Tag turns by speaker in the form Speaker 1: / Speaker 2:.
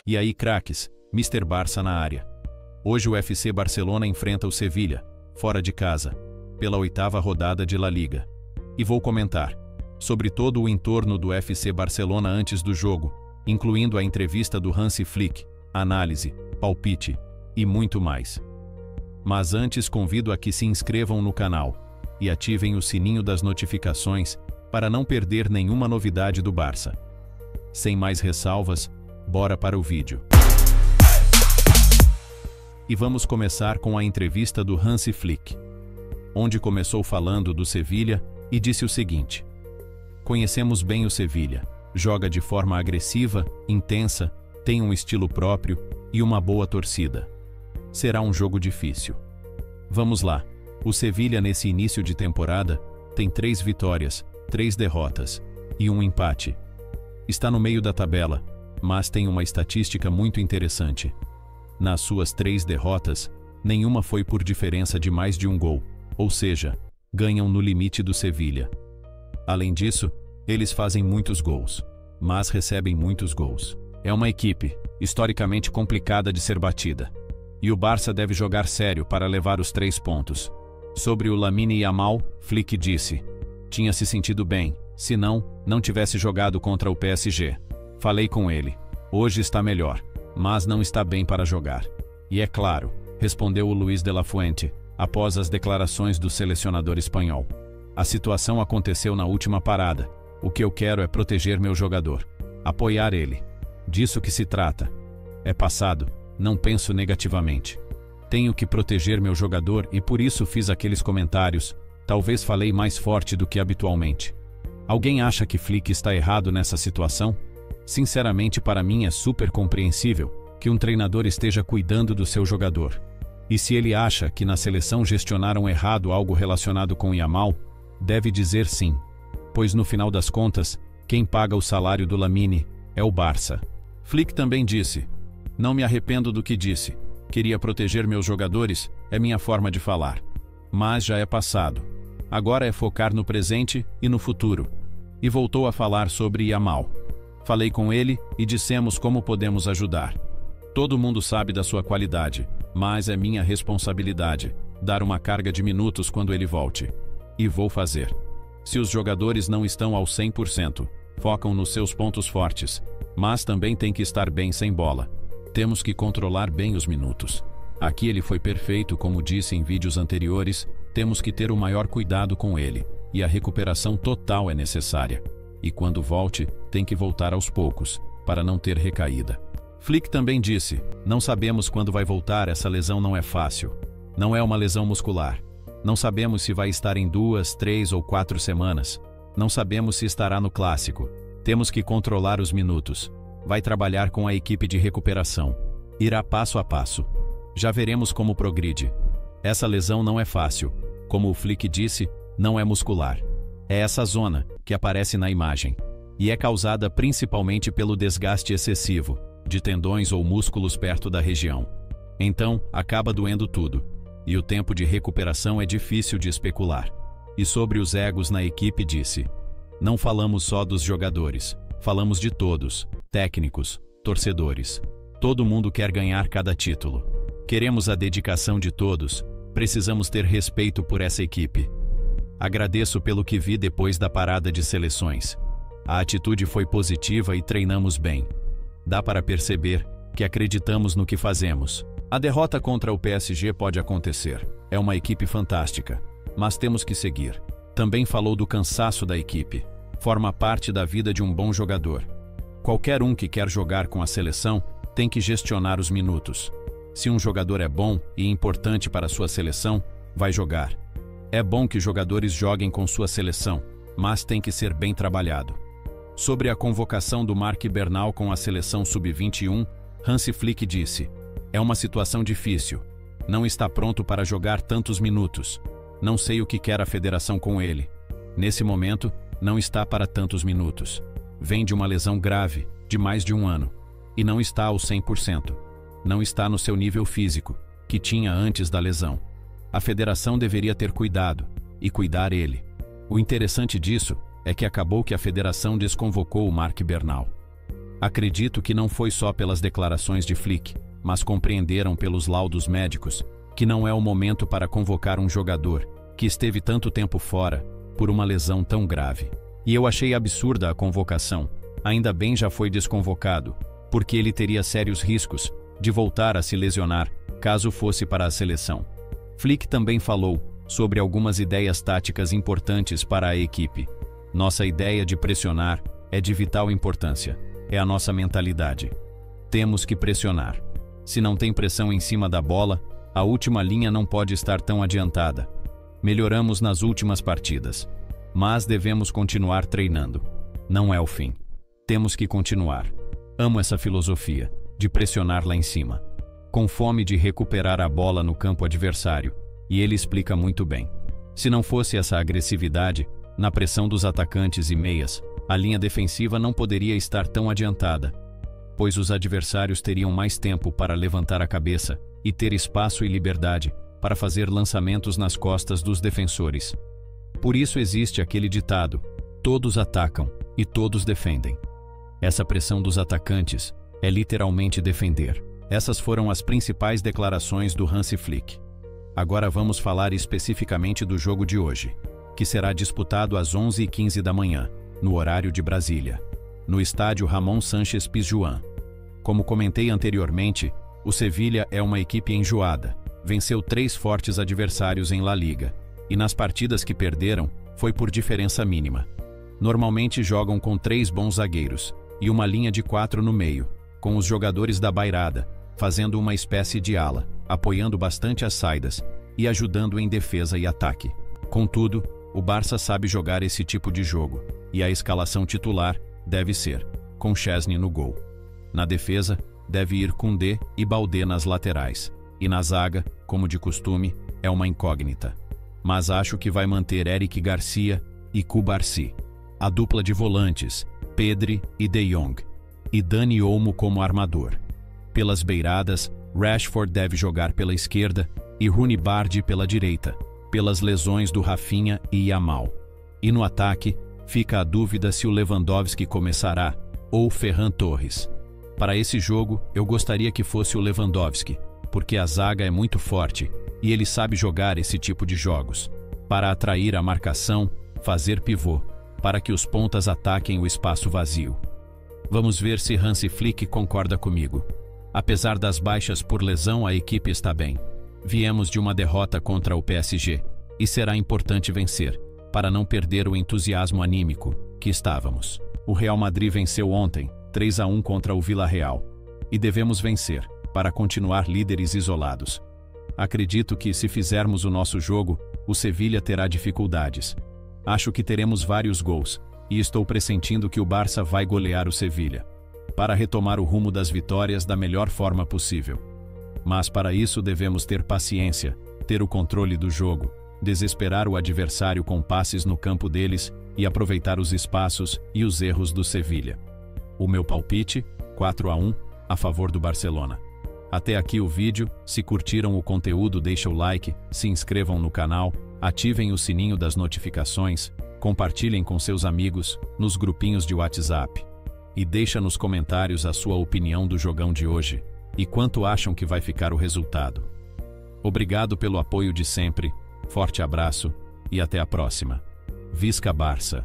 Speaker 1: E aí, craques, Mr. Barça na área. Hoje o FC Barcelona enfrenta o Sevilha, fora de casa, pela 8ª rodada de La Liga. E vou comentar sobre todo o entorno do FC Barcelona antes do jogo, incluindo a entrevista do Hansi Flick, análise, palpite e muito mais. Mas antes convido a que se inscrevam no canal e ativem o sininho das notificações para não perder nenhuma novidade do Barça. Sem mais ressalvas, bora para o vídeo. E vamos começar com a entrevista do Hansi Flick, onde começou falando do Sevilha e disse o seguinte: conhecemos bem o Sevilha, joga de forma agressiva, intensa, tem um estilo próprio e uma boa torcida. Será um jogo difícil. Vamos lá, o Sevilha nesse início de temporada tem 3 vitórias, 3 derrotas e um empate. Está no meio da tabela, mas tem uma estatística muito interessante. Nas suas 3 derrotas, nenhuma foi por diferença de mais de um gol, ou seja, ganham no limite do Sevilha. Além disso, eles fazem muitos gols, mas recebem muitos gols. É uma equipe historicamente complicada de ser batida. E o Barça deve jogar sério para levar os 3 pontos. Sobre o Lamine Yamal, Flick disse: tinha se sentido bem, se não tivesse jogado contra o PSG. Falei com ele. Hoje está melhor, mas não está bem para jogar. E é claro, respondeu o Luis de la Fuente, após as declarações do selecionador espanhol. A situação aconteceu na última parada. O que eu quero é proteger meu jogador. Apoiar ele. Disso que se trata. É passado, não penso negativamente. Tenho que proteger meu jogador e por isso fiz aqueles comentários. Talvez falei mais forte do que habitualmente. Alguém acha que Flick está errado nessa situação? Sinceramente, para mim é super compreensível que um treinador esteja cuidando do seu jogador. E se ele acha que na seleção gestionaram errado algo relacionado com Yamal, deve dizer sim. Pois no final das contas, quem paga o salário do Lamine é o Barça. Flick também disse: não me arrependo do que disse. Queria proteger meus jogadores, é minha forma de falar. Mas já é passado. Agora é focar no presente e no futuro. E voltou a falar sobre Yamal. Falei com ele e dissemos como podemos ajudar. Todo mundo sabe da sua qualidade, mas é minha responsabilidade dar uma carga de minutos quando ele volte. E vou fazer. Se os jogadores não estão ao 100%, focam nos seus pontos fortes, mas também tem que estar bem sem bola. Temos que controlar bem os minutos. Aqui ele foi perfeito, como disse em vídeos anteriores, temos que ter o maior cuidado com ele, e a recuperação total é necessária. E quando volte, tem que voltar aos poucos, para não ter recaída. Flick também disse: não sabemos quando vai voltar, essa lesão não é fácil. Não é uma lesão muscular. Não sabemos se vai estar em 2, 3 ou 4 semanas. Não sabemos se estará no clássico. Temos que controlar os minutos. Vai trabalhar com a equipe de recuperação. Irá passo a passo. Já veremos como progride. Essa lesão não é fácil. Como o Flick disse, não é muscular. É essa zona que aparece na imagem. E é causada principalmente pelo desgaste excessivo de tendões ou músculos perto da região. Então, acaba doendo tudo. E o tempo de recuperação é difícil de especular. E sobre os egos na equipe disse: não falamos só dos jogadores, falamos de todos, técnicos, torcedores. Todo mundo quer ganhar cada título. Queremos a dedicação de todos, precisamos ter respeito por essa equipe. Agradeço pelo que vi depois da parada de seleções. A atitude foi positiva e treinamos bem. Dá para perceber que acreditamos no que fazemos. A derrota contra o PSG pode acontecer. É uma equipe fantástica. Mas temos que seguir. Também falou do cansaço da equipe. Forma parte da vida de um bom jogador. Qualquer um que quer jogar com a seleção tem que gestionar os minutos. Se um jogador é bom e importante para sua seleção, vai jogar. É bom que jogadores joguem com sua seleção, mas tem que ser bem trabalhado. Sobre a convocação do Marc Bernal com a seleção sub-21, Hansi Flick disse: é uma situação difícil. Não está pronto para jogar tantos minutos. Não sei o que quer a federação com ele. Nesse momento, não está para tantos minutos. Vem de uma lesão grave, de mais de um ano. E não está ao 100%. Não está no seu nível físico, que tinha antes da lesão. A federação deveria ter cuidado, e cuidar ele. O interessante disso é que acabou que a federação desconvocou o Marc Bernal. Acredito que não foi só pelas declarações de Flick, mas compreenderam pelos laudos médicos que não é o momento para convocar um jogador que esteve tanto tempo fora por uma lesão tão grave. E eu achei absurda a convocação. Ainda bem já foi desconvocado, porque ele teria sérios riscos de voltar a se lesionar caso fosse para a seleção. Flick também falou sobre algumas ideias táticas importantes para a equipe. Nossa ideia de pressionar é de vital importância. É a nossa mentalidade. Temos que pressionar. Se não tem pressão em cima da bola, a última linha não pode estar tão adiantada. Melhoramos nas últimas partidas, mas devemos continuar treinando. Não é o fim. Temos que continuar. Amo essa filosofia de pressionar lá em cima, com fome de recuperar a bola no campo adversário, e ele explica muito bem. Se não fosse essa agressividade, na pressão dos atacantes e meias, a linha defensiva não poderia estar tão adiantada, pois os adversários teriam mais tempo para levantar a cabeça e ter espaço e liberdade para fazer lançamentos nas costas dos defensores. Por isso existe aquele ditado: todos atacam e todos defendem. Essa pressão dos atacantes é literalmente defender. Essas foram as principais declarações do Hansi Flick. Agora vamos falar especificamente do jogo de hoje, que será disputado às 11h15 da manhã, no horário de Brasília, no estádio Ramon Sánchez Pizjuán. Como comentei anteriormente, o Sevilha é uma equipe enjoada, venceu 3 fortes adversários em La Liga, e nas partidas que perderam, foi por diferença mínima. Normalmente jogam com 3 bons zagueiros, e uma linha de 4 no meio, com os jogadores da bairrada, fazendo uma espécie de ala, apoiando bastante as saídas, e ajudando em defesa e ataque. Contudo, o Barça sabe jogar esse tipo de jogo, e a escalação titular deve ser, com Szczęsny no gol. Na defesa, deve ir Koundé e Baldé nas laterais, e na zaga, como de costume, é uma incógnita. Mas acho que vai manter Eric Garcia e Cubarsí. A dupla de volantes, Pedri e De Jong, e Dani Olmo como armador. Pelas beiradas, Rashford deve jogar pela esquerda e Rooney Bardi pela direita, pelas lesões do Rafinha e Yamal. E no ataque, fica a dúvida se o Lewandowski começará ou Ferran Torres. Para esse jogo, eu gostaria que fosse o Lewandowski, porque a zaga é muito forte e ele sabe jogar esse tipo de jogos, para atrair a marcação, fazer pivô, para que os pontas ataquem o espaço vazio. Vamos ver se Hansi Flick concorda comigo. Apesar das baixas por lesão, a equipe está bem. Viemos de uma derrota contra o PSG, e será importante vencer, para não perder o entusiasmo anímico que estávamos. O Real Madrid venceu ontem, 3-1 contra o Villarreal, e devemos vencer, para continuar líderes isolados. Acredito que, se fizermos o nosso jogo, o Sevilha terá dificuldades. Acho que teremos vários gols, e estou pressentindo que o Barça vai golear o Sevilha, para retomar o rumo das vitórias da melhor forma possível. Mas para isso devemos ter paciência, ter o controle do jogo, desesperar o adversário com passes no campo deles e aproveitar os espaços e os erros do Sevilha. O meu palpite, 4-1, a favor do Barcelona. Até aqui o vídeo. Se curtiram o conteúdo, deixa o like, se inscrevam no canal, ativem o sininho das notificações, compartilhem com seus amigos, nos grupinhos de WhatsApp. E deixa nos comentários a sua opinião do jogão de hoje, e quanto acham que vai ficar o resultado. Obrigado pelo apoio de sempre, forte abraço, e até a próxima. Visca Barça!